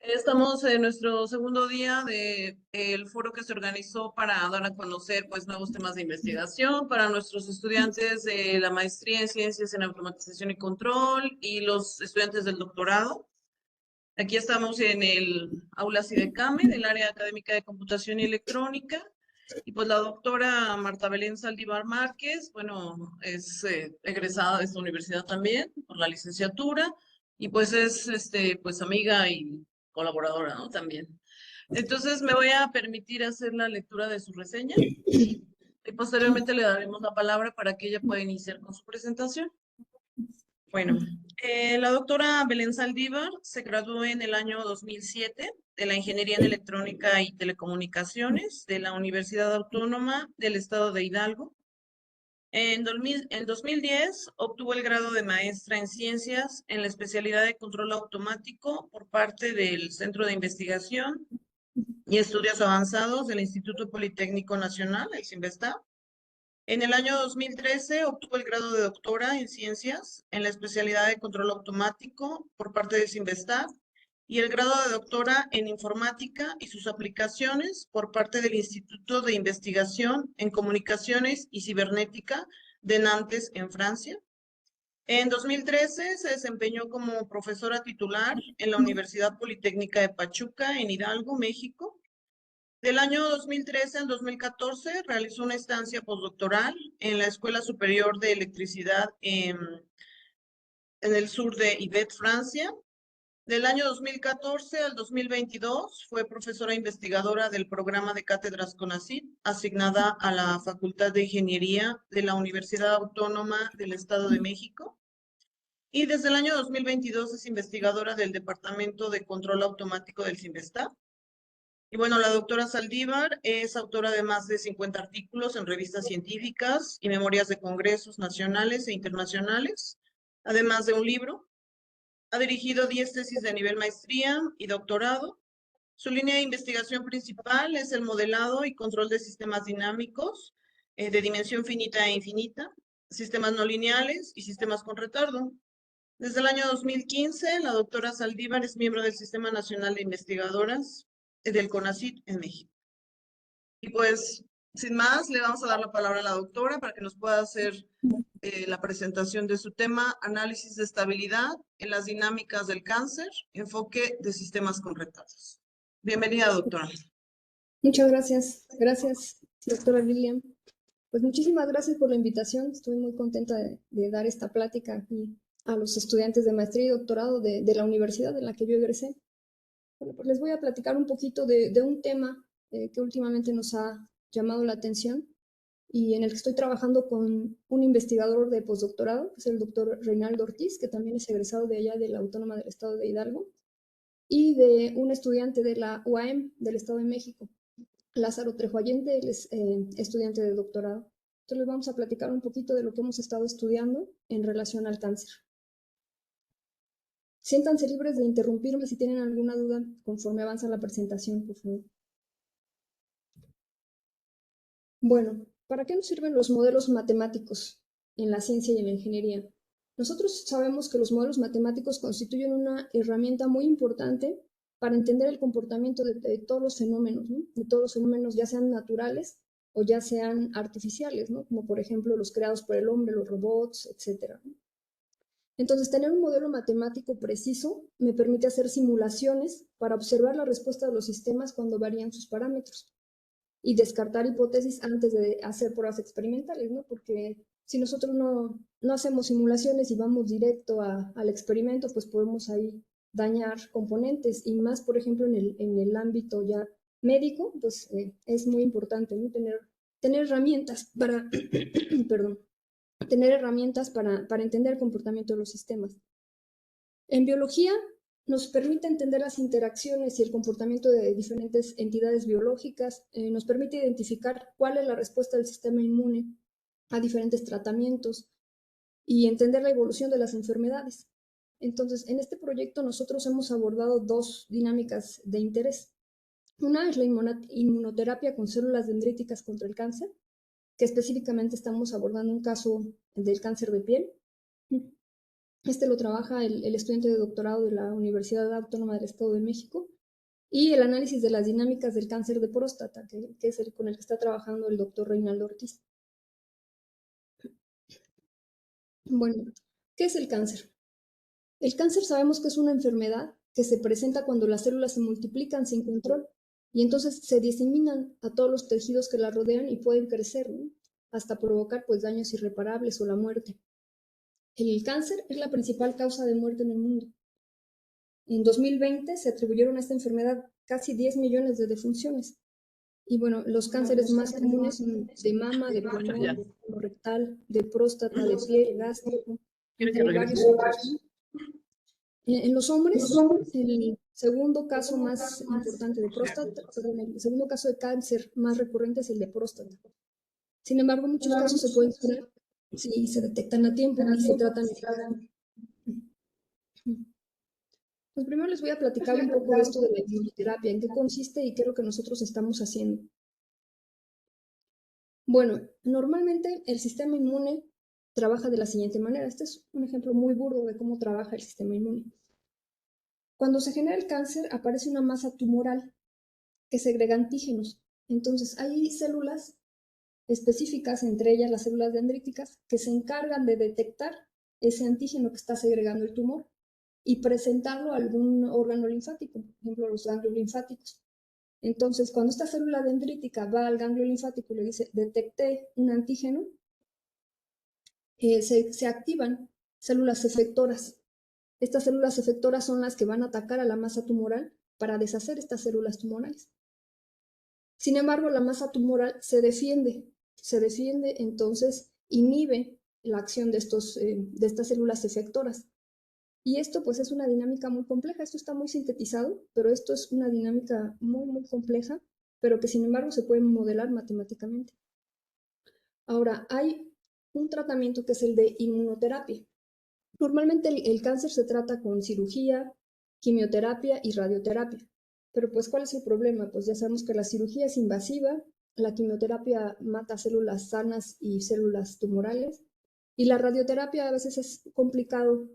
Estamos en nuestro segundo día del foro que se organizó para dar a conocer nuevos temas de investigación para nuestros estudiantes de la maestría en Ciencias en Automatización y Control y los estudiantes del doctorado. Aquí estamos en el aula CIDECAME del área académica de computación y electrónica. Y pues la doctora Marta Belén Saldívar Márquez, bueno, es egresada de esta universidad también por la licenciatura y pues es pues amiga y colaboradora, ¿no? También. Entonces me voy a permitir hacer la lectura de su reseña y posteriormente le daremos la palabra para que ella pueda iniciar con su presentación. Bueno, la doctora Belén Saldívar se graduó en el año 2007 de la Ingeniería en Electrónica y Telecomunicaciones de la Universidad Autónoma del Estado de Hidalgo. En 2010 obtuvo el grado de maestra en Ciencias en la especialidad de Control Automático por parte del Centro de Investigación y Estudios Avanzados del Instituto Politécnico Nacional, el CINVESTA. En el año 2013 obtuvo el grado de doctora en Ciencias en la especialidad de Control Automático por parte de CINVESTAR y el grado de doctora en Informática y sus aplicaciones por parte del Instituto de Investigación en Comunicaciones y Cibernética de Nantes, en Francia. En 2013 se desempeñó como profesora titular en la Universidad Politécnica de Pachuca, en Hidalgo, México. Del año 2013 al 2014 realizó una estancia postdoctoral en la Escuela Superior de Electricidad en el sur de Yvette, Francia. Del año 2014 al 2022 fue profesora investigadora del programa de cátedras CONACYT, asignada a la Facultad de Ingeniería de la Universidad Autónoma del Estado de México. Y desde el año 2022 es investigadora del Departamento de Control Automático del CINVESTA. Y bueno, la doctora Saldívar es autora de más de 50 artículos en revistas científicas y memorias de congresos nacionales e internacionales, además de un libro. Ha dirigido 10 tesis de nivel maestría y doctorado. Su línea de investigación principal es el modelado y control de sistemas dinámicos de dimensión finita e infinita, sistemas no lineales y sistemas con retardo. Desde el año 2015, la doctora Saldívar es miembro del Sistema Nacional de Investigadoras del CONACYT en México. Y pues, sin más, le vamos a dar la palabra a la doctora para que nos pueda hacer la presentación de su tema, análisis de estabilidad en las dinámicas del cáncer, enfoque de sistemas con retardos. Bienvenida, doctora. Muchas gracias. Gracias, doctora Lilian. Pues muchísimas gracias por la invitación. Estoy muy contenta de dar esta plática aquí a los estudiantes de maestría y doctorado de la universidad en la que yo egresé. Bueno, pues les voy a platicar un poquito de un tema que últimamente nos ha llamado la atención y en el que estoy trabajando con un investigador de postdoctorado, que es el doctor Reinaldo Ortiz, que también es egresado de allá de la Autónoma del Estado de Hidalgo, y de un estudiante de la UAM del Estado de México, Lázaro Trejo Allende, él es estudiante de doctorado. Entonces les vamos a platicar un poquito de lo que hemos estado estudiando en relación al cáncer. Siéntanse libres de interrumpirme si tienen alguna duda conforme avanza la presentación, por favor. Bueno, ¿para qué nos sirven los modelos matemáticos en la ciencia y en la ingeniería? Nosotros sabemos que los modelos matemáticos constituyen una herramienta muy importante para entender el comportamiento de todos los fenómenos, ¿no? De todos los fenómenos, ya sean naturales o ya sean artificiales, ¿no? Como por ejemplo los creados por el hombre, los robots, etc. Entonces, tener un modelo matemático preciso me permite hacer simulaciones para observar la respuesta de los sistemas cuando varían sus parámetros y descartar hipótesis antes de hacer pruebas experimentales, ¿no? Porque si nosotros no hacemos simulaciones y vamos directo al experimento, pues podemos ahí dañar componentes y más, por ejemplo, en el ámbito ya médico, pues es muy importante, ¿no? Tener herramientas para, perdón, tener herramientas para entender el comportamiento de los sistemas. En biología nos permite entender las interacciones y el comportamiento de diferentes entidades biológicas, nos permite identificar cuál es la respuesta del sistema inmune a diferentes tratamientos y entender la evolución de las enfermedades. Entonces, en este proyecto nosotros hemos abordado dos dinámicas de interés. Una es la inmunoterapia con células dendríticas contra el cáncer, que específicamente estamos abordando un caso del cáncer de piel. Este lo trabaja el estudiante de doctorado de la Universidad Autónoma del Estado de México y el análisis de las dinámicas del cáncer de próstata, que es el con el que está trabajando el doctor Reinaldo Ortiz. Bueno, ¿qué es el cáncer? El cáncer sabemos que es una enfermedad que se presenta cuando las células se multiplican sin control y entonces se diseminan a todos los tejidos que la rodean y pueden crecer, ¿no? Hasta provocar pues daños irreparables o la muerte. El cáncer es la principal causa de muerte en el mundo. En 2020 se atribuyeron a esta enfermedad casi 10 millones de defunciones. Y bueno, los cánceres más comunes son de mama, de pulmón, de colorectal, de próstata, de piel, gástrico, ¿Quieres que y regrese? varios otros. En los hombres, el segundo caso más importante de próstata, perdón, el segundo caso de cáncer más recurrente es el de próstata. Sin embargo, muchos casos se pueden curar si se detectan a tiempo y se tratan eficazmente. Pues primero les voy a platicar un poco de esto de la inmunoterapia, en qué consiste y qué es lo que nosotros estamos haciendo. Bueno, normalmente el sistema inmune trabaja de la siguiente manera. Este es un ejemplo muy burdo de cómo trabaja el sistema inmune. Cuando se genera el cáncer, aparece una masa tumoral que segrega antígenos. Entonces, hay células específicas, entre ellas las células dendríticas, que se encargan de detectar ese antígeno que está segregando el tumor y presentarlo a algún órgano linfático, por ejemplo, los ganglios linfáticos. Entonces, cuando esta célula dendrítica va al ganglio linfático y le dice, detecté un antígeno, se activan células efectoras. Estas células efectoras son las que van a atacar a la masa tumoral para deshacer estas células tumorales. Sin embargo, la masa tumoral se defiende, entonces inhibe la acción de estas células efectoras. Y esto pues es una dinámica muy compleja, esto está muy sintetizado, pero esto es una dinámica muy, muy compleja, pero que sin embargo se puede modelar matemáticamente. Ahora, hay un tratamiento que es el de inmunoterapia. Normalmente el cáncer se trata con cirugía, quimioterapia y radioterapia. Pero pues, ¿cuál es el problema? Pues ya sabemos que la cirugía es invasiva, la quimioterapia mata células sanas y células tumorales, y la radioterapia a veces es complicado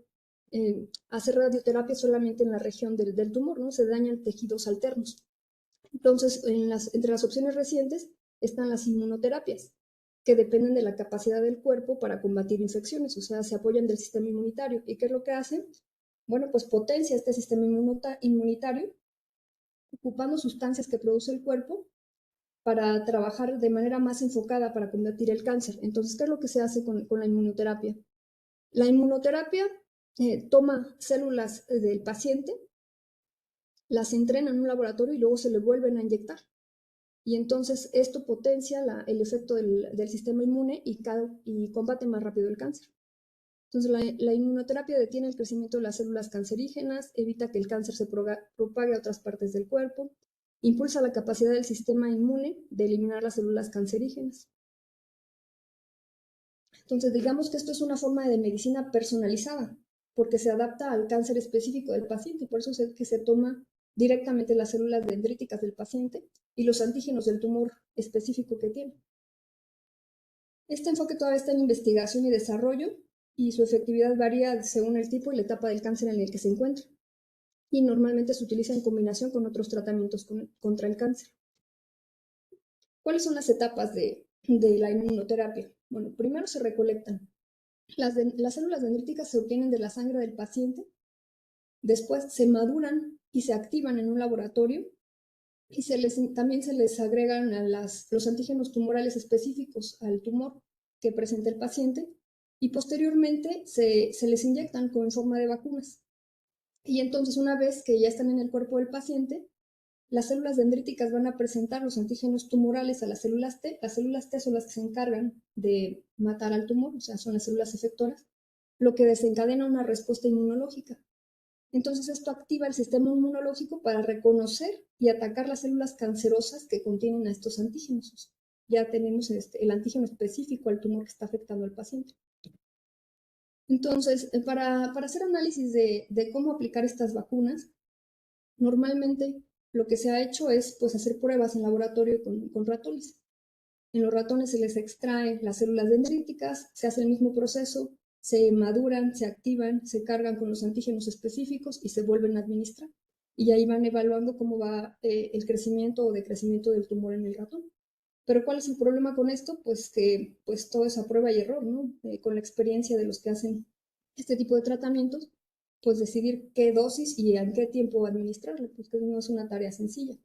hacer radioterapia solamente en la región del tumor, ¿no? Se dañan tejidos alternos. Entonces, entre las opciones recientes están las inmunoterapias, que dependen de la capacidad del cuerpo para combatir infecciones, o sea, se apoyan del sistema inmunitario. ¿Y qué es lo que hacen? Bueno, pues potencia este sistema inmunitario, ocupando sustancias que produce el cuerpo para trabajar de manera más enfocada para combatir el cáncer. Entonces, ¿qué es lo que se hace con la inmunoterapia? La inmunoterapia toma células del paciente, las entrena en un laboratorio y luego se le vuelven a inyectar. Y entonces esto potencia el efecto del sistema inmune y combate más rápido el cáncer. Entonces la inmunoterapia detiene el crecimiento de las células cancerígenas, evita que el cáncer se propague a otras partes del cuerpo, impulsa la capacidad del sistema inmune de eliminar las células cancerígenas. Entonces digamos que esto es una forma de medicina personalizada, porque se adapta al cáncer específico del paciente, por eso es que se toma directamente las células dendríticas del paciente y los antígenos del tumor específico que tiene. Este enfoque todavía está en investigación y desarrollo y su efectividad varía según el tipo y la etapa del cáncer en el que se encuentra. Y normalmente se utiliza en combinación con otros tratamientos contra el cáncer. ¿Cuáles son las etapas de la inmunoterapia? Bueno, primero se recolectan. Las células dendríticas se obtienen de la sangre del paciente, después se maduran y se activan en un laboratorio y también se les agregan los antígenos tumorales específicos al tumor que presenta el paciente y posteriormente se les inyectan en forma de vacunas. Y entonces una vez que ya están en el cuerpo del paciente, las células dendríticas van a presentar los antígenos tumorales a las células T. Las células T son las que se encargan de matar al tumor, o sea, son las células efectoras, lo que desencadena una respuesta inmunológica. Entonces esto activa el sistema inmunológico para reconocer y atacar las células cancerosas que contienen a estos antígenos. Ya tenemos el antígeno específico al tumor que está afectando al paciente. Entonces, para hacer análisis de cómo aplicar estas vacunas, normalmente lo que se ha hecho es pues, hacer pruebas en laboratorio con ratones. En los ratones se les extrae las células dendríticas, se hace el mismo proceso, se maduran, se activan, se cargan con los antígenos específicos y se vuelven a administrar. y ahí van evaluando cómo va el crecimiento o decrecimiento del tumor en el ratón. Pero ¿cuál es el problema con esto? Pues que pues todo es a prueba y error, ¿no? Con la experiencia de los que hacen este tipo de tratamientos, pues decidir qué dosis y en qué tiempo administrarlo, pues que no es una tarea sencilla.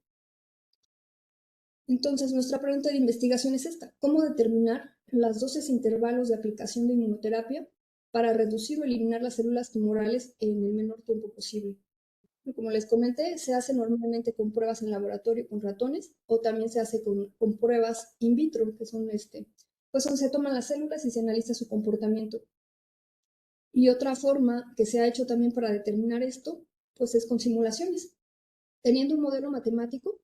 Entonces, nuestra pregunta de investigación es esta: ¿cómo determinar las dosis e intervalos de aplicación de inmunoterapia para reducir o eliminar las células tumorales en el menor tiempo posible? Como les comenté, se hace normalmente con pruebas en laboratorio con ratones o también se hace con pruebas in vitro, que son pues donde se toman las células y se analiza su comportamiento. Y otra forma que se ha hecho también para determinar esto, pues es con simulaciones. Teniendo un modelo matemático,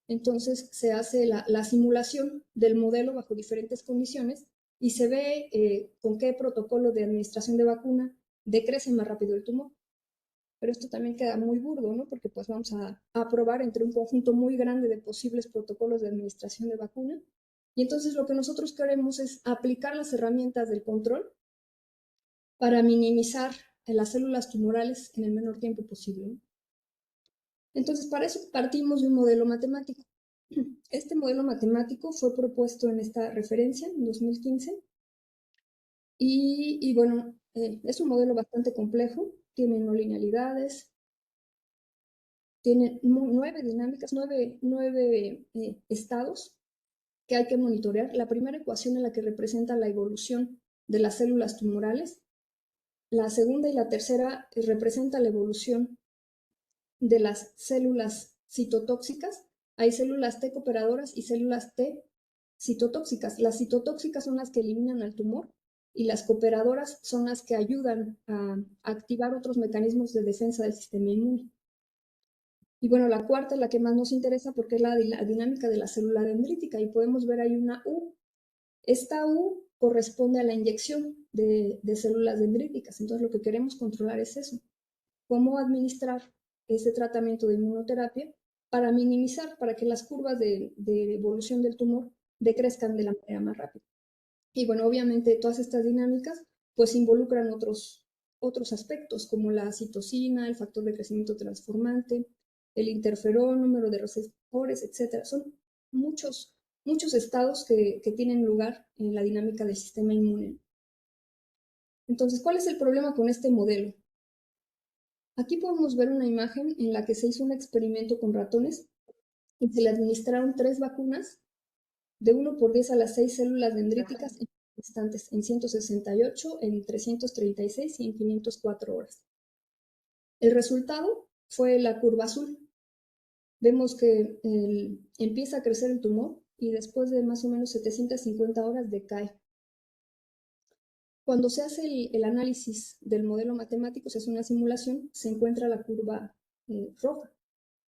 entonces se hace la simulación del modelo bajo diferentes condiciones y se ve con qué protocolo de administración de vacuna decrece más rápido el tumor. Pero esto también queda muy burdo, ¿no? Porque pues vamos a probar entre un conjunto muy grande de posibles protocolos de administración de vacuna. Y entonces lo que nosotros queremos es aplicar las herramientas del control para minimizar las células tumorales en el menor tiempo posible, ¿no? Entonces, para eso partimos de un modelo matemático. Este modelo matemático fue propuesto en esta referencia en 2015 y bueno, es un modelo bastante complejo, tiene no linealidades, tiene 9 dinámicas, 9 estados que hay que monitorear. La primera ecuación es la que representa la evolución de las células tumorales. La segunda y la tercera representa la evolución de las células citotóxicas. Hay células T cooperadoras y células T citotóxicas. Las citotóxicas son las que eliminan al tumor y las cooperadoras son las que ayudan a activar otros mecanismos de defensa del sistema inmune. Y bueno, la cuarta es la que más nos interesa porque es la dinámica de la célula dendrítica y podemos ver ahí una U. Esta U corresponde a la inyección de células dendríticas. Entonces lo que queremos controlar es eso: cómo administrar ese tratamiento de inmunoterapia para minimizar, para que las curvas de evolución del tumor decrezcan de la manera más rápida. Y bueno, obviamente todas estas dinámicas pues involucran otros aspectos como la citosina, el factor de crecimiento transformante, el interferón, número de receptores, etcétera. Son muchos estados que tienen lugar en la dinámica del sistema inmune. Entonces, ¿cuál es el problema con este modelo? Aquí podemos ver una imagen en la que se hizo un experimento con ratones y se le administraron 3 vacunas de 1 por 10 a las 6 células dendríticas en instantes, en 168, en 336 y en 504 horas. El resultado fue la curva azul. Vemos que empieza a crecer el tumor y después de más o menos 750 horas decae. Cuando se hace el análisis del modelo matemático, se hace una simulación, se encuentra la curva roja.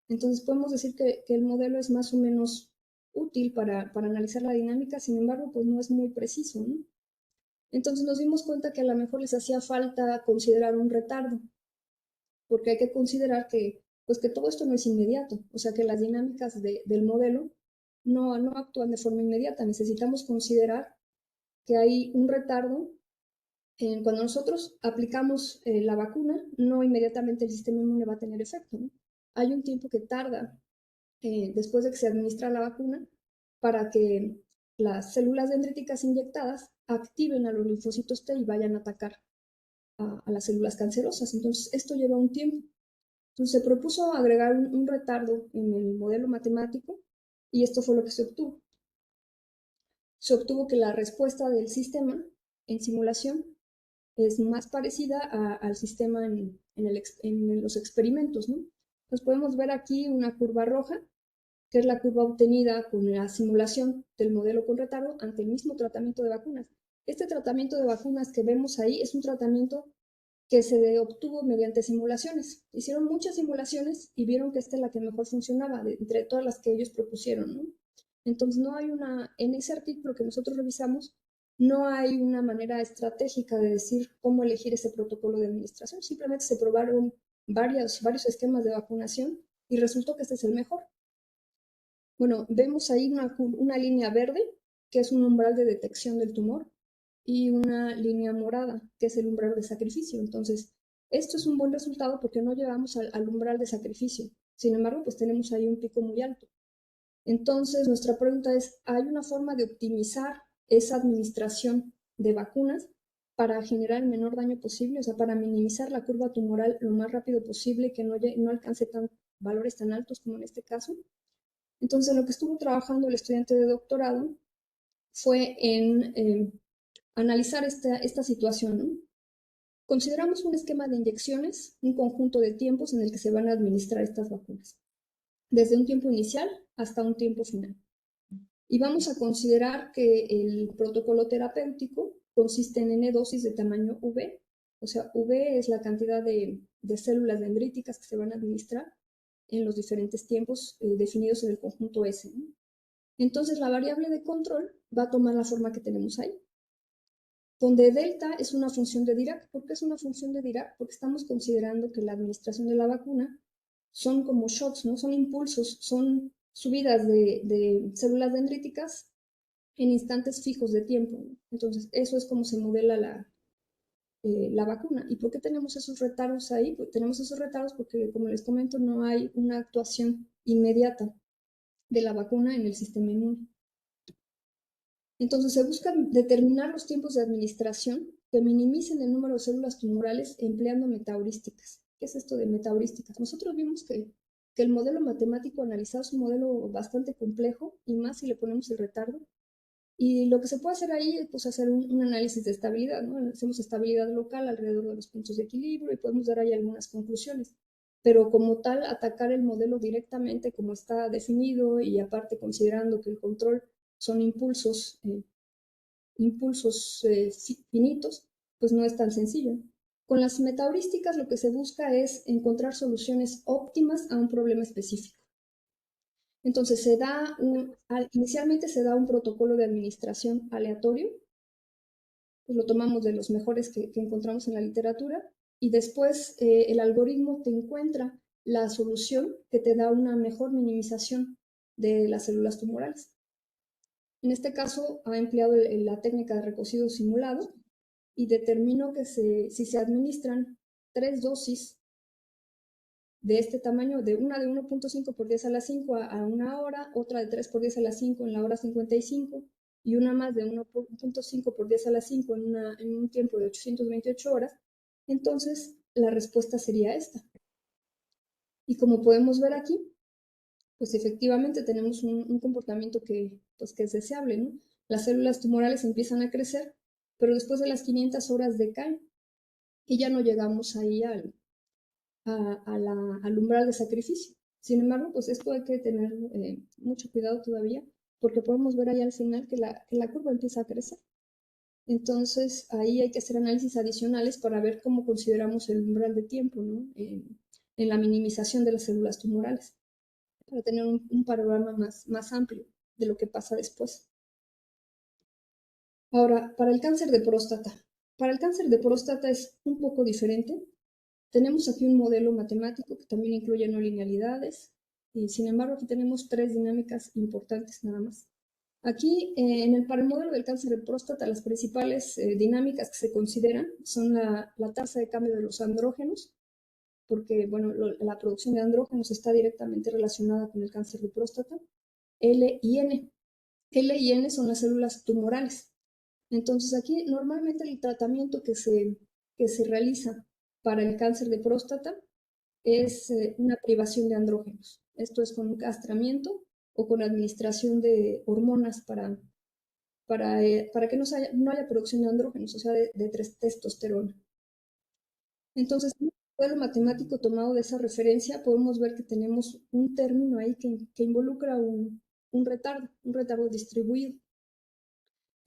Entonces podemos decir que el modelo es más o menos útil para analizar la dinámica, sin embargo, pues no es muy preciso, ¿no? Entonces nos dimos cuenta que a lo mejor les hacía falta considerar un retardo, porque hay que considerar pues que todo esto no es inmediato, o sea que las dinámicas del modelo no actúan de forma inmediata. Necesitamos considerar que hay un retardo. Cuando nosotros aplicamos la vacuna, no inmediatamente el sistema inmune va a tener efecto, ¿no? Hay un tiempo que tarda después de que se administra la vacuna para que las células dendríticas inyectadas activen a los linfocitos T y vayan a atacar a las células cancerosas. Entonces, esto lleva un tiempo. Entonces, se propuso agregar un retardo en el modelo matemático y esto fue lo que se obtuvo. Se obtuvo que la respuesta del sistema en simulación es más parecida al sistema en los experimentos, ¿no? Entonces podemos ver aquí una curva roja, que es la curva obtenida con la simulación del modelo con retardo ante el mismo tratamiento de vacunas. Este tratamiento de vacunas que vemos ahí es un tratamiento que se obtuvo mediante simulaciones. Hicieron muchas simulaciones y vieron que esta es la que mejor funcionaba entre todas las que ellos propusieron, ¿no? Entonces no hay en ese artículo que nosotros revisamos, no hay una manera estratégica de decir cómo elegir ese protocolo de administración. Simplemente se probaron varios esquemas de vacunación y resultó que este es el mejor. Bueno, vemos ahí una línea verde, que es un umbral de detección del tumor, y una línea morada, que es el umbral de sacrificio. Entonces, Esto es un buen resultado porque no llegamos al umbral de sacrificio. Sin embargo, pues tenemos ahí un pico muy alto. Entonces, nuestra pregunta es, ¿hay una forma de optimizar esa administración de vacunas para generar el menor daño posible? O sea, para minimizar la curva tumoral lo más rápido posible y que no alcance valores tan altos como en este caso. Entonces, lo que estuvo trabajando el estudiante de doctorado fue en analizar esta situación, ¿no? Consideramos un esquema de inyecciones, un conjunto de tiempos en el que se van a administrar estas vacunas, desde un tiempo inicial hasta un tiempo final. Y vamos a considerar que el protocolo terapéutico consiste en N dosis de tamaño V, o sea, V es la cantidad de células dendríticas que se van a administrar en los diferentes tiempos definidos en el conjunto S, ¿no? Entonces, la variable de control va a tomar la forma que tenemos ahí, donde delta es una función de Dirac. ¿Por qué es una función de Dirac? Porque estamos considerando que la administración de la vacuna son como shocks, ¿no? Son impulsos, son subidas de células dendríticas en instantes fijos de tiempo, ¿no? Entonces, eso es como se modela la vacuna. ¿Y por qué tenemos esos retardos ahí? Pues tenemos esos retardos porque, como les comento, no hay una actuación inmediata de la vacuna en el sistema inmune. Entonces, se buscan determinar los tiempos de administración que minimicen el número de células tumorales empleando metaheurísticas. ¿Qué es esto de metaheurísticas? Nosotros vimos que el modelo matemático analizado es un modelo bastante complejo, y más si le ponemos el retardo. Y lo que se puede hacer ahí es pues, hacer un análisis de estabilidad, ¿no? Hacemos estabilidad local alrededor de los puntos de equilibrio y podemos dar ahí algunas conclusiones. Pero como tal, atacar el modelo directamente como está definido, y aparte considerando que el control son impulsos finitos, pues no es tan sencillo. Con las metaheurísticas lo que se busca es encontrar soluciones óptimas a un problema específico. Entonces, inicialmente se da un protocolo de administración aleatorio, pues lo tomamos de los mejores que encontramos en la literatura, y después el algoritmo te encuentra la solución que te da una mejor minimización de las células tumorales. En este caso, ha empleado la técnica de recocido simulado y determinó que si se administran 3 dosis de este tamaño, una de 1.5 por 10 a la 5 a una hora, otra de 3 por 10 a la 5 en la hora 55, y una más de 1.5 por 10 a la 5 en un tiempo de 828 horas, entonces la respuesta sería esta. Y como podemos ver aquí, pues efectivamente tenemos un comportamiento pues que es deseable, ¿no? Las células tumorales empiezan a crecer, pero después de las 500 horas decaen y ya no llegamos ahí al umbral de sacrificio. Sin embargo, pues esto hay que tener mucho cuidado todavía, porque podemos ver ahí al final que la curva empieza a crecer. Entonces, ahí hay que hacer análisis adicionales para ver cómo consideramos el umbral de tiempo, ¿no? En la minimización de las células tumorales, para tener un panorama más amplio de lo que pasa después. Ahora, para el cáncer de próstata. Para el cáncer de próstata es un poco diferente. Tenemos aquí un modelo matemático que también incluye no linealidades, y sin embargo aquí tenemos 3 dinámicas importantes nada más. Aquí, para el modelo del cáncer de próstata, las principales dinámicas que se consideran son la tasa de cambio de los andrógenos, porque bueno, la producción de andrógenos está directamente relacionada con el cáncer de próstata, L y N. L y N son las células tumorales. Entonces aquí normalmente el tratamiento que se realiza para el cáncer de próstata es una privación de andrógenos. Esto es con un castramiento o con administración de hormonas para que no haya producción de andrógenos, o sea, de testosterona. Entonces, en un modelo matemático tomado de esa referencia, podemos ver que tenemos un término ahí que involucra un retardo distribuido.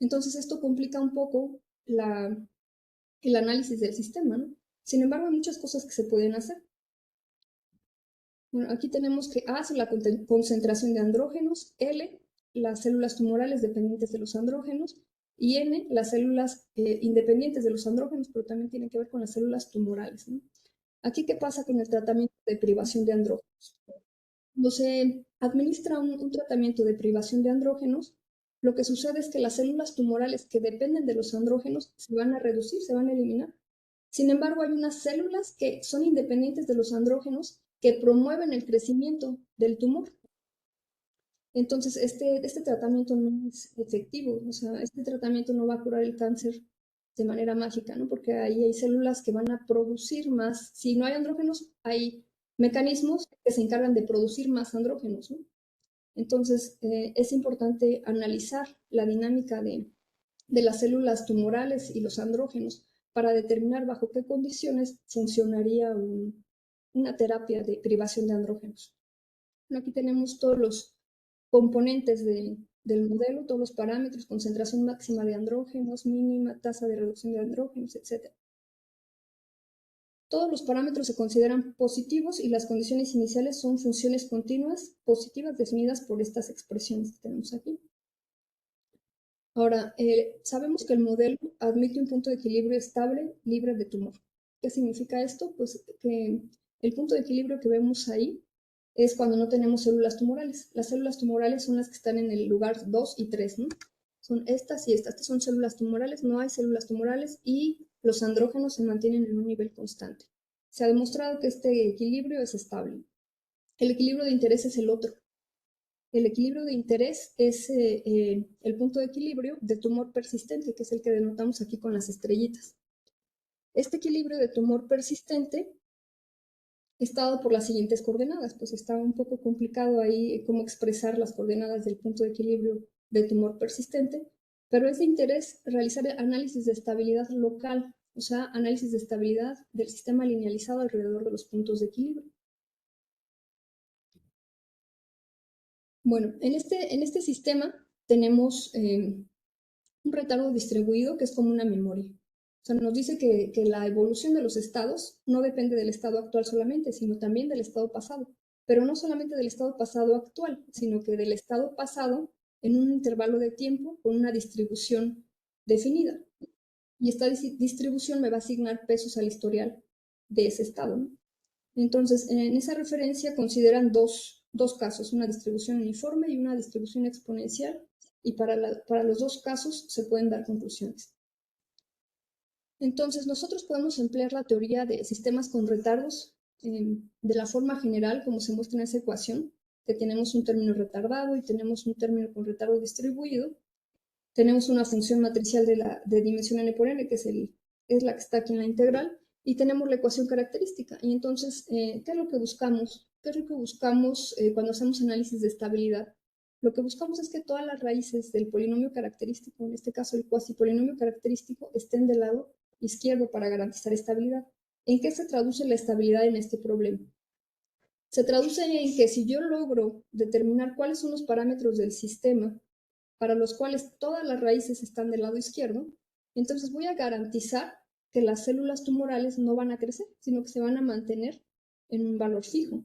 Entonces, esto complica un poco el análisis del sistema, ¿no? Sin embargo, hay muchas cosas que se pueden hacer. Bueno, aquí tenemos que A es la concentración de andrógenos, L, las células tumorales dependientes de los andrógenos, y N, las células independientes de los andrógenos, pero también tienen que ver con las células tumorales, ¿no? Aquí, ¿qué pasa con el tratamiento de privación de andrógenos? Cuando se administra un tratamiento de privación de andrógenos, lo que sucede es que las células tumorales que dependen de los andrógenos se van a reducir, se van a eliminar. Sin embargo, hay unas células que son independientes de los andrógenos que promueven el crecimiento del tumor. Entonces, este tratamiento no es efectivo, o sea, este tratamiento no va a curar el cáncer de manera mágica, ¿no? Porque ahí hay células que van a producir más. Si no hay andrógenos, hay mecanismos que se encargan de producir más andrógenos, ¿no? Entonces, es importante analizar la dinámica de las células tumorales y los andrógenos para determinar bajo qué condiciones funcionaría una terapia de privación de andrógenos. Bueno, aquí tenemos todos los componentes del modelo, todos los parámetros, concentración máxima de andrógenos, mínima, tasa de reducción de andrógenos, etc. Todos los parámetros se consideran positivos y las condiciones iniciales son funciones continuas positivas definidas por estas expresiones que tenemos aquí. Ahora, sabemos que el modelo admite un punto de equilibrio estable, libre de tumor. ¿Qué significa esto? Pues que el punto de equilibrio que vemos ahí es cuando no tenemos células tumorales. Las células tumorales son las que están en el lugar 2 y 3, ¿no? Son estas y estas. Estas son células tumorales, no hay células tumorales y los andrógenos se mantienen en un nivel constante. Se ha demostrado que este equilibrio es estable. El equilibrio de interés es el otro. El equilibrio de interés es el punto de equilibrio de tumor persistente, que es el que denotamos aquí con las estrellitas. Este equilibrio de tumor persistente está dado por las siguientes coordenadas, pues está un poco complicado ahí cómo expresar las coordenadas del punto de equilibrio de tumor persistente, pero es de interés realizar análisis de estabilidad local, o sea, análisis de estabilidad del sistema linealizado alrededor de los puntos de equilibrio. Bueno, en este sistema tenemos un retardo distribuido que es como una memoria. O sea, nos dice que la evolución de los estados no depende del estado actual solamente, sino también del estado pasado. Pero no solamente del estado pasado actual, sino que del estado pasado en un intervalo de tiempo con una distribución definida. Y esta distribución me va a asignar pesos al historial de ese estado, ¿no? Entonces, en esa referencia consideran dos casos, una distribución uniforme y una distribución exponencial, y para los dos casos se pueden dar conclusiones. Entonces, nosotros podemos emplear la teoría de sistemas con retardos de la forma general, como se muestra en esa ecuación, que tenemos un término retardado y tenemos un término con retardo distribuido. Tenemos una función matricial de dimensión n por n, que es la que está aquí en la integral, y tenemos la ecuación característica. Y entonces, ¿qué es lo que buscamos? ¿Qué es lo que buscamos cuando hacemos análisis de estabilidad? Lo que buscamos es que todas las raíces del polinomio característico, en este caso el cuasipolinomio característico, estén del lado izquierdo para garantizar estabilidad. ¿En qué se traduce la estabilidad en este problema? Se traduce en que si yo logro determinar cuáles son los parámetros del sistema para los cuales todas las raíces están del lado izquierdo, entonces voy a garantizar que las células tumorales no van a crecer, sino que se van a mantener en un valor fijo.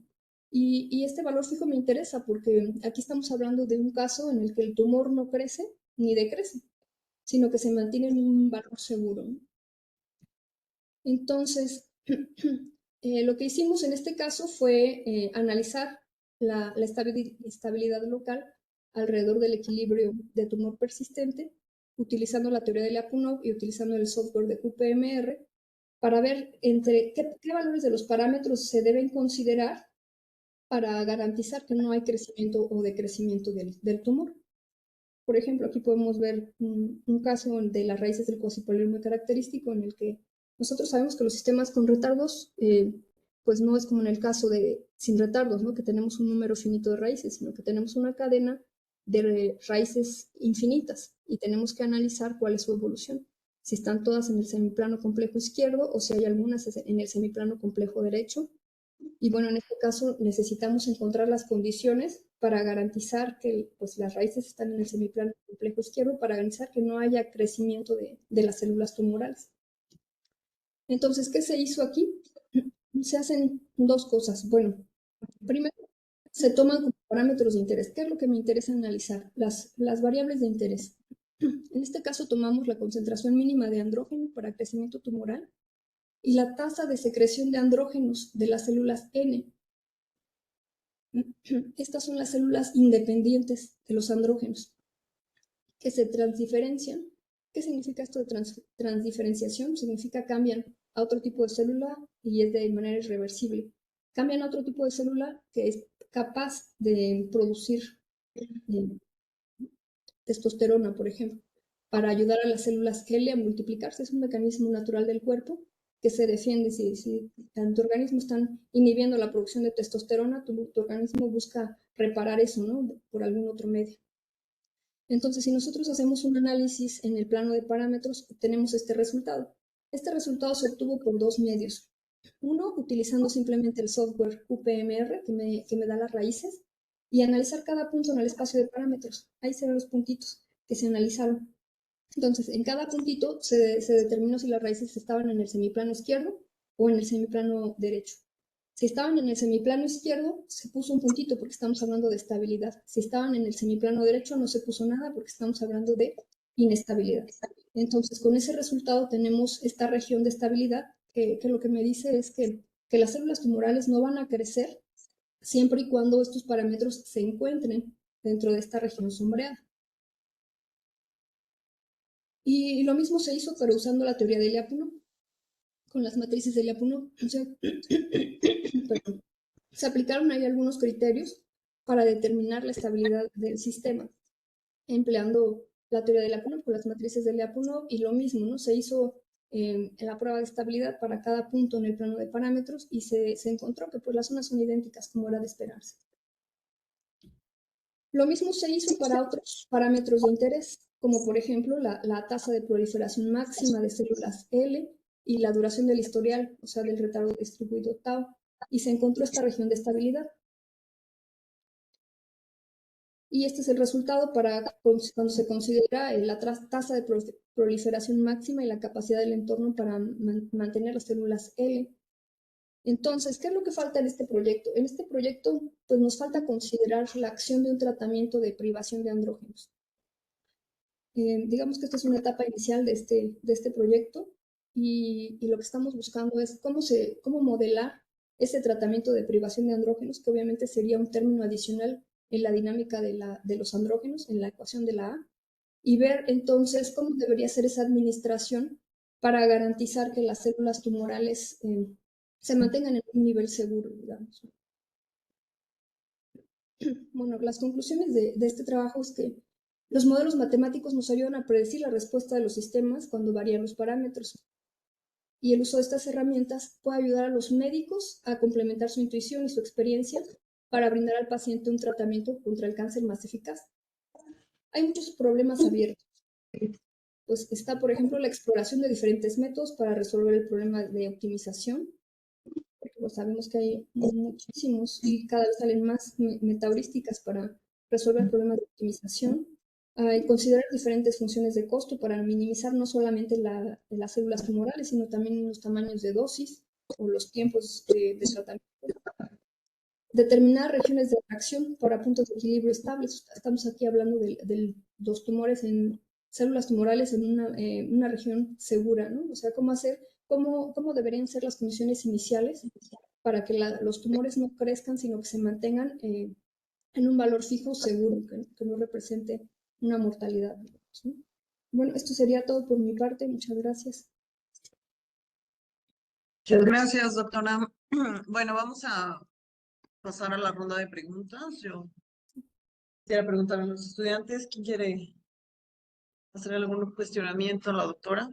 Y este valor fijo me interesa porque aquí estamos hablando de un caso en el que el tumor no crece ni decrece, sino que se mantiene en un valor seguro. Entonces, lo que hicimos en este caso fue analizar la estabilidad local alrededor del equilibrio de tumor persistente, utilizando la teoría de Lyapunov y utilizando el software de QPMR, para ver entre qué valores de los parámetros se deben considerar para garantizar que no hay crecimiento o decrecimiento del tumor. Por ejemplo, aquí podemos ver un caso de las raíces del cuasipolinomio característico en el que nosotros sabemos que los sistemas con retardos, pues no es como en el caso de sin retardos, ¿no? Que tenemos un número finito de raíces, sino que tenemos una cadena de raíces infinitas y tenemos que analizar cuál es su evolución. Si están todas en el semiplano complejo izquierdo o si hay algunas en el semiplano complejo derecho. Y bueno, en este caso necesitamos encontrar las condiciones para garantizar que pues, las raíces están en el semiplano complejo izquierdo, para garantizar que no haya crecimiento de las células tumorales. Entonces, ¿qué se hizo aquí? Se hacen dos cosas. Bueno, primero se toman como parámetros de interés. ¿Qué es lo que me interesa analizar? Las variables de interés. En este caso tomamos la concentración mínima de andrógeno para crecimiento tumoral y la tasa de secreción de andrógenos de las células N. Estas son las células independientes de los andrógenos que se transdiferencian. ¿Qué significa esto de transdiferenciación? Significa cambian a otro tipo de célula y es de manera irreversible. Cambian a otro tipo de célula que es capaz de producir testosterona, por ejemplo, para ayudar a las células L a multiplicarse. Es un mecanismo natural del cuerpo que se defiende. Si en tu organismo están inhibiendo la producción de testosterona, tu organismo busca reparar eso, ¿no? Por algún otro medio. Entonces, si nosotros hacemos un análisis en el plano de parámetros, obtenemos este resultado. Este resultado se obtuvo por dos medios. Uno, utilizando simplemente el software UPMR, que me da las raíces, y analizar cada punto en el espacio de parámetros. Ahí se ven los puntitos que se analizaron. Entonces, en cada puntito se determinó si las raíces estaban en el semiplano izquierdo o en el semiplano derecho. Si estaban en el semiplano izquierdo, se puso un puntito porque estamos hablando de estabilidad. Si estaban en el semiplano derecho, no se puso nada porque estamos hablando de inestabilidad. Entonces, con ese resultado tenemos esta región de estabilidad que lo que me dice es que las células tumorales no van a crecer siempre y cuando estos parámetros se encuentren dentro de esta región sombreada. Y lo mismo se hizo, pero usando la teoría de Lyapunov, con las matrices de Lyapunov. O sea, se aplicaron ahí algunos criterios para determinar la estabilidad del sistema, empleando la teoría de Lyapunov con las matrices de Lyapunov, y lo mismo, ¿no? Se hizo la prueba de estabilidad para cada punto en el plano de parámetros y se encontró que pues, las zonas son idénticas como era de esperarse. Lo mismo se hizo para otros parámetros de interés, como por ejemplo la tasa de proliferación máxima de células L y la duración del historial, o sea, del retardo distribuido tau, y se encontró esta región de estabilidad. Y este es el resultado para cuando se considera la tasa de proliferación máxima y la capacidad del entorno para mantener las células L. Entonces, ¿qué es lo que falta en este proyecto? En este proyecto, pues nos falta considerar la acción de un tratamiento de privación de andrógenos. Digamos que esta es una etapa inicial de este proyecto y lo que estamos buscando es cómo modelar ese tratamiento de privación de andrógenos, que obviamente sería un término adicional en la dinámica de los andrógenos, en la ecuación de la A, y ver entonces cómo debería ser esa administración para garantizar que las células tumorales se mantengan en un nivel seguro, digamos. Bueno, las conclusiones de este trabajo es que los modelos matemáticos nos ayudan a predecir la respuesta de los sistemas cuando varían los parámetros. Y el uso de estas herramientas puede ayudar a los médicos a complementar su intuición y su experiencia para brindar al paciente un tratamiento contra el cáncer más eficaz. Hay muchos problemas abiertos. Pues está, por ejemplo, la exploración de diferentes métodos para resolver el problema de optimización, porque pues sabemos que hay muchísimos y cada vez salen más metaheurísticas para resolver problemas de optimización. Considerar diferentes funciones de costo para minimizar no solamente las células tumorales, sino también los tamaños de dosis o los tiempos de tratamiento. Determinar regiones de reacción para puntos de equilibrio estables. Estamos aquí hablando de los tumores en células tumorales en una región segura, ¿no? O sea, cómo deberían ser las condiciones iniciales para que los tumores no crezcan, sino que se mantengan en un valor fijo seguro, que no represente una mortalidad. ¿Sí? Bueno, esto sería todo por mi parte. Muchas gracias. Muchas gracias, doctora. Bueno, vamos a pasar a la ronda de preguntas. Yo quisiera preguntar a los estudiantes, ¿quién quiere hacer algún cuestionamiento a la doctora?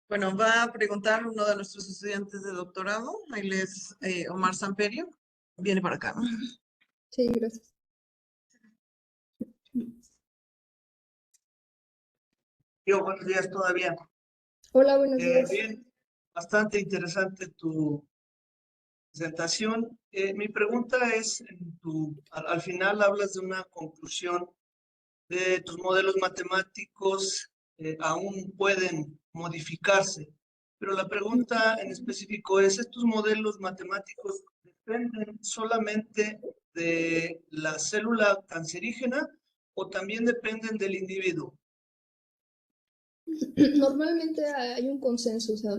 Bueno, va a preguntar uno de nuestros estudiantes de doctorado, él es Omar Samperio, viene para acá. Sí, gracias. Yo, buenos días todavía. Hola, buenos días. Bien, bastante interesante tu presentación. Mi pregunta es, al final hablas de una conclusión de tus modelos matemáticos, aún pueden modificarse, pero la pregunta en específico es, ¿estos modelos matemáticos dependen solamente de la célula cancerígena o también dependen del individuo? Normalmente hay un consenso, o sea,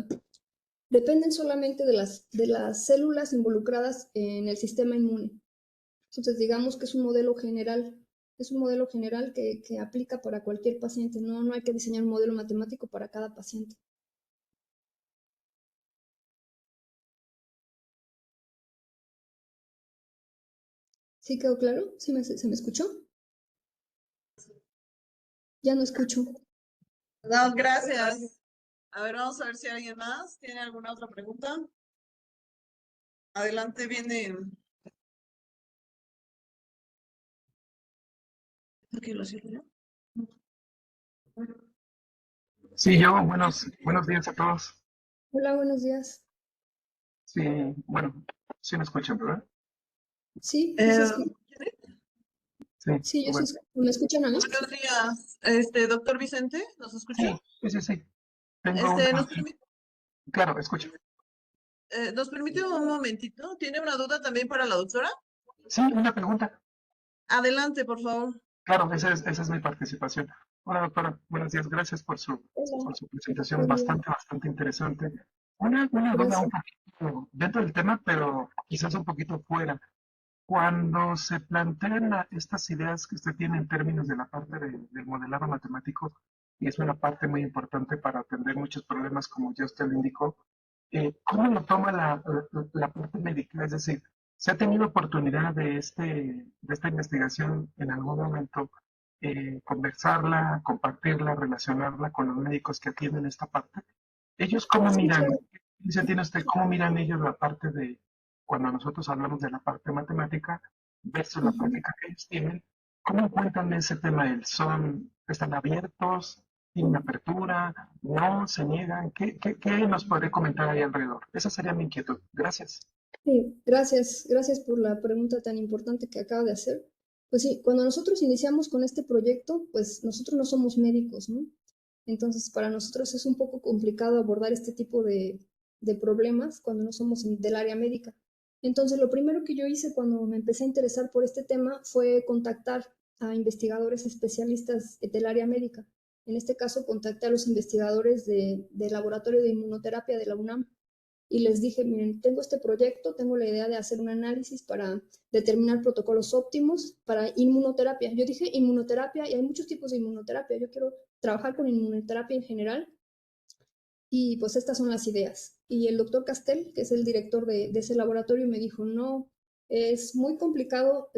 dependen solamente de las células involucradas en el sistema inmune. Entonces, digamos que es un modelo general. Es un modelo general que aplica para cualquier paciente. No hay que diseñar un modelo matemático para cada paciente. ¿Sí quedó claro? ¿Se me escuchó? Ya no escucho. No, gracias. A ver, vamos a ver si alguien más tiene alguna otra pregunta. Adelante viene. ¿Qué lo cierro yo? Sí, yo, buenos días a todos. Hola, buenos días. Sí, bueno, sí me escuchan, ¿verdad? Sí, sí se Eh, escucha. Sí, Sí, yo sí bueno, escucho. ¿Me escuchan a mí? buenos días, doctor Vicente, ¿nos escucha? sí. Tengo una, ¿Nos permite, claro, escucho. nos permite un momentito? ¿Tiene una duda también para la doctora? Sí, una pregunta. Adelante, por favor. Claro, esa es mi participación. Hola, doctora, buenos días. Gracias Hola, por su presentación, buen día. bastante interesante. Una duda un Gracias. poquito dentro del tema, pero quizás un poquito fuera. Cuando se plantean estas ideas que usted tiene en términos de la parte del modelado matemático, y es una parte muy importante para atender muchos problemas, como ya usted lo indicó, ¿cómo lo toma la parte médica? Es decir, ¿se ha tenido oportunidad de esta investigación en algún momento, conversarla, compartirla, relacionarla con los médicos que atienden esta parte? ¿Ellos cómo Sí, miran? claro. ¿Qué experiencia tiene usted? ¿Cómo miran ellos la parte de, cuando nosotros hablamos de la parte matemática versus la Ujú. práctica que ellos tienen? ¿Cómo encuentran ese tema? ¿Están abiertos? ¿Tienen apertura? ¿No? ¿Se niegan? ¿Qué nos podría comentar ahí alrededor? Esa sería mi inquietud. Gracias. Sí, gracias. Gracias por la pregunta tan importante que acaba de hacer. Pues sí, cuando nosotros iniciamos con este proyecto, pues nosotros no somos médicos, ¿no? Entonces, para nosotros es un poco complicado abordar este tipo de problemas cuando no somos del área médica. Entonces, lo primero que yo hice cuando me empecé a interesar por este tema fue contactar a investigadores especialistas del área médica. En este caso, contacté a los investigadores del Laboratorio de Inmunoterapia de la UNAM y les dije, miren, tengo este proyecto, tengo la idea de hacer un análisis para determinar protocolos óptimos para inmunoterapia. Yo dije inmunoterapia y hay muchos tipos de inmunoterapia. Yo quiero trabajar con inmunoterapia en general y pues estas son las ideas. Y el doctor Castel, que es el director de ese laboratorio, me dijo, no, es muy complicado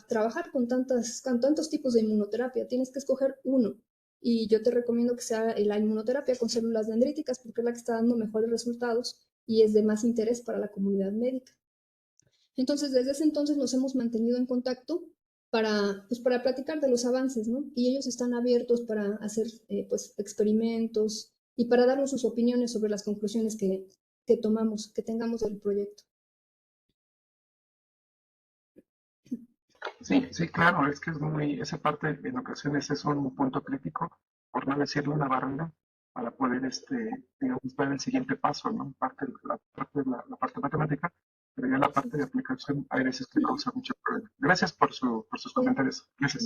trabajar con tantos tipos de inmunoterapia, tienes que escoger uno. Y yo te recomiendo que sea la inmunoterapia con células dendríticas porque es la que está dando mejores resultados y es de más interés para la comunidad médica. Entonces, desde ese entonces nos hemos mantenido en contacto para platicar de los avances, ¿no? Y ellos están abiertos para hacer pues, experimentos y para darnos sus opiniones sobre las conclusiones que tomamos, que tengamos del proyecto. Sí, claro, es que esa parte en ocasiones es un punto crítico, por no decirlo una barrera, para poder, digamos, dar el siguiente paso, ¿no? La parte matemática, pero ya la Sí, parte de aplicación hay veces que causa mucho problema. Gracias por sus sí, comentarios. Gracias.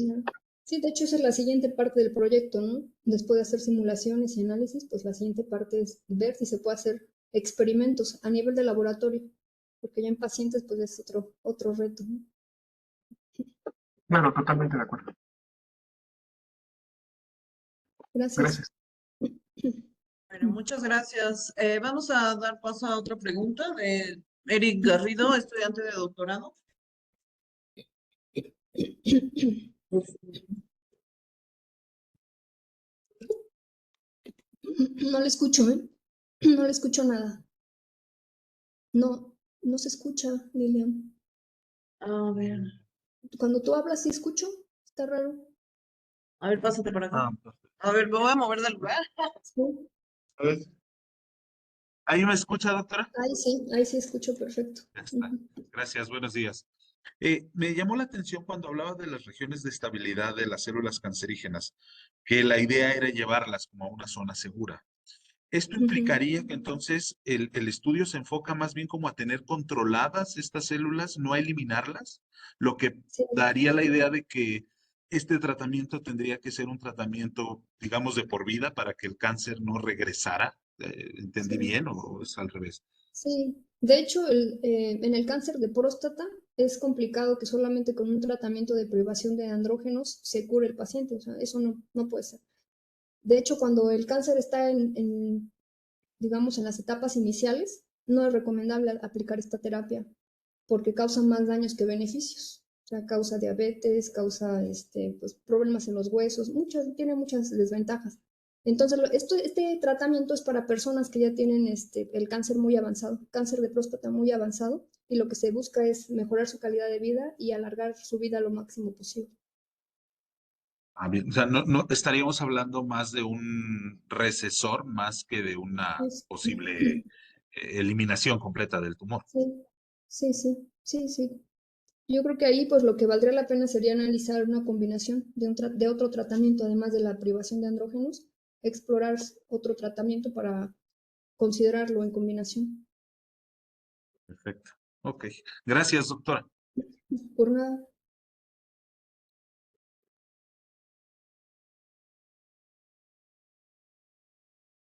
sí, de hecho esa es la siguiente parte del proyecto, ¿no? Después de hacer simulaciones y análisis, pues la siguiente parte es ver si se puede hacer experimentos a nivel de laboratorio, porque ya en pacientes pues es otro reto, ¿no? Claro, totalmente de acuerdo. Gracias. Gracias. Bueno, muchas gracias. Vamos a dar paso a otra pregunta de Eric Garrido, estudiante de doctorado. No le escucho, ¿eh? No le escucho nada. No, no se escucha, Lilian. A ver, Cuando tú hablas, sí escucho. Está raro. pásate por acá. Perfecto. A ver, me voy a mover del lugar. Sí. A ver, ¿ahí me escucha, doctora? Ahí sí escucho perfecto. Ya está. Gracias, buenos días. Me llamó la atención cuando hablaba de las regiones de estabilidad de las células cancerígenas, que la idea era llevarlas como a una zona segura. Esto Ujú. implicaría que entonces el estudio se enfoca más bien como a tener controladas estas células, no a eliminarlas, lo que Sí, daría la idea de que este tratamiento tendría que ser un tratamiento, digamos, de por vida para que el cáncer no regresara. ¿Entendí sí, bien o es al revés? sí. De hecho, en el cáncer de próstata, es complicado que solamente con un tratamiento de privación de andrógenos se cure el paciente, o sea, eso no puede ser. De hecho, cuando el cáncer está digamos, en las etapas iniciales, no es recomendable aplicar esta terapia porque causa más daños que beneficios. O sea, causa diabetes, causa pues, problemas en los huesos, tiene muchas desventajas. Entonces, este tratamiento es para personas que ya tienen el cáncer muy avanzado, cáncer de próstata muy avanzado, y lo que se busca es mejorar su calidad de vida y alargar su vida lo máximo posible. Ah, bien. O sea, no estaríamos hablando más de un recesor más que de una Es- posible eliminación completa del tumor. Sí, sí. Yo creo que ahí pues lo que valdría la pena sería analizar una combinación de otro tratamiento, además de la privación de andrógenos, explorar otro tratamiento para considerarlo en combinación. Perfecto. Ok. Gracias, doctora. Por nada.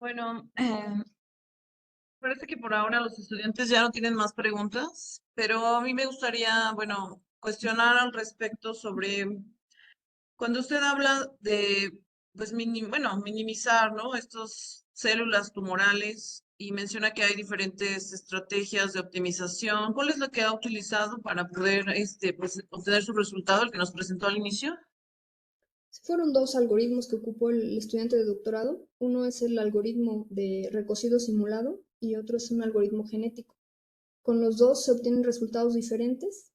Bueno, parece que por ahora los estudiantes ya no tienen más preguntas, pero a mí me gustaría, bueno, cuestionar al respecto sobre cuando usted habla de, pues, minimizar, ¿no? Estos células tumorales y menciona que hay diferentes estrategias de optimización. ¿Cuál es la que ha utilizado para poder, pues, obtener su resultado, el que nos presentó al inicio? Fueron dos algoritmos que ocupó el estudiante de doctorado. Uno es el algoritmo de recocido simulado y otro es un algoritmo genético. Con los dos se obtienen resultados diferentes,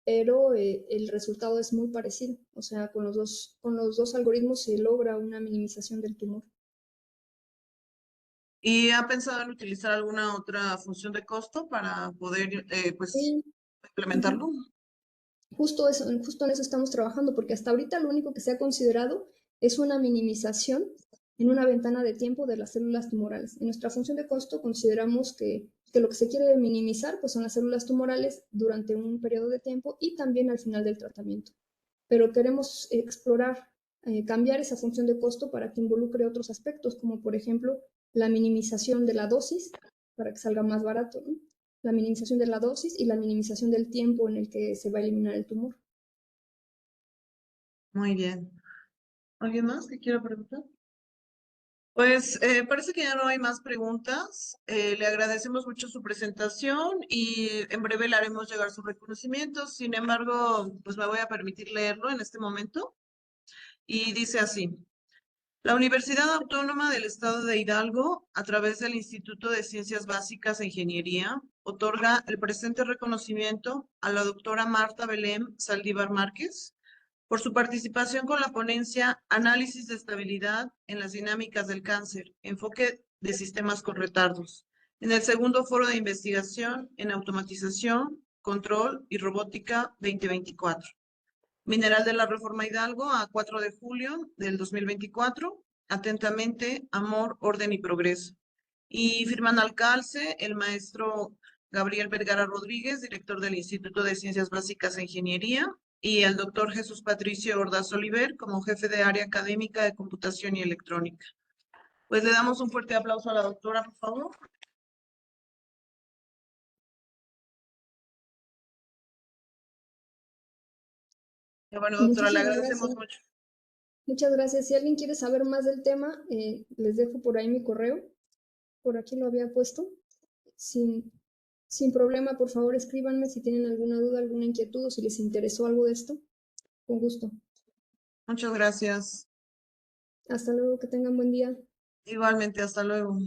pero el resultado es muy parecido. O sea, con los dos algoritmos se logra una minimización del tumor. ¿Y ha pensado en utilizar alguna otra función de costo para poder, pues, Sí, ujú. implementarlo? Justo en eso estamos trabajando, porque hasta ahorita lo único que se ha considerado es una minimización en una ventana de tiempo de las células tumorales. En nuestra función de costo consideramos que lo que se quiere minimizar pues, son las células tumorales durante un periodo de tiempo y también al final del tratamiento. Pero queremos explorar, cambiar esa función de costo para que involucre otros aspectos, como por ejemplo la minimización de la dosis para que salga más barato, ¿no? La minimización de la dosis y la minimización del tiempo en el que se va a eliminar el tumor. Muy bien. ¿Alguien más que quiera preguntar? Pues parece que ya no hay más preguntas. Le agradecemos mucho su presentación y en breve le haremos llegar su reconocimiento. Sin embargo, pues me voy a permitir leerlo en este momento. Y dice así: la Universidad Autónoma del Estado de Hidalgo, a través del Instituto de Ciencias Básicas e Ingeniería, otorga el presente reconocimiento a la doctora Marta Belén Saldívar Márquez por su participación con la ponencia Análisis de estabilidad en las dinámicas del cáncer, enfoque de sistemas con retardos, en el segundo foro de investigación en automatización, control y robótica 2024. Mineral de la Reforma Hidalgo, a 4 de julio del 2024. Atentamente, Amor, Orden y Progreso. Y firman al calce el maestro Gabriel Vergara Rodríguez, director del Instituto de Ciencias Básicas e Ingeniería, y el doctor Jesús Patricio Ordaz Oliver como jefe de área académica de computación y electrónica. Pues le damos un fuerte aplauso a la doctora, por favor. Y bueno, doctora, le Muchísimas agradecemos gracias. mucho. Muchas gracias. Si alguien quiere saber más del tema, les dejo por ahí mi correo. Por aquí lo había puesto. Sin, sin problema, por favor, escríbanme si tienen alguna duda, alguna inquietud o si les interesó algo de esto. Con gusto. Muchas gracias. Hasta luego, que tengan buen día. Igualmente, hasta luego.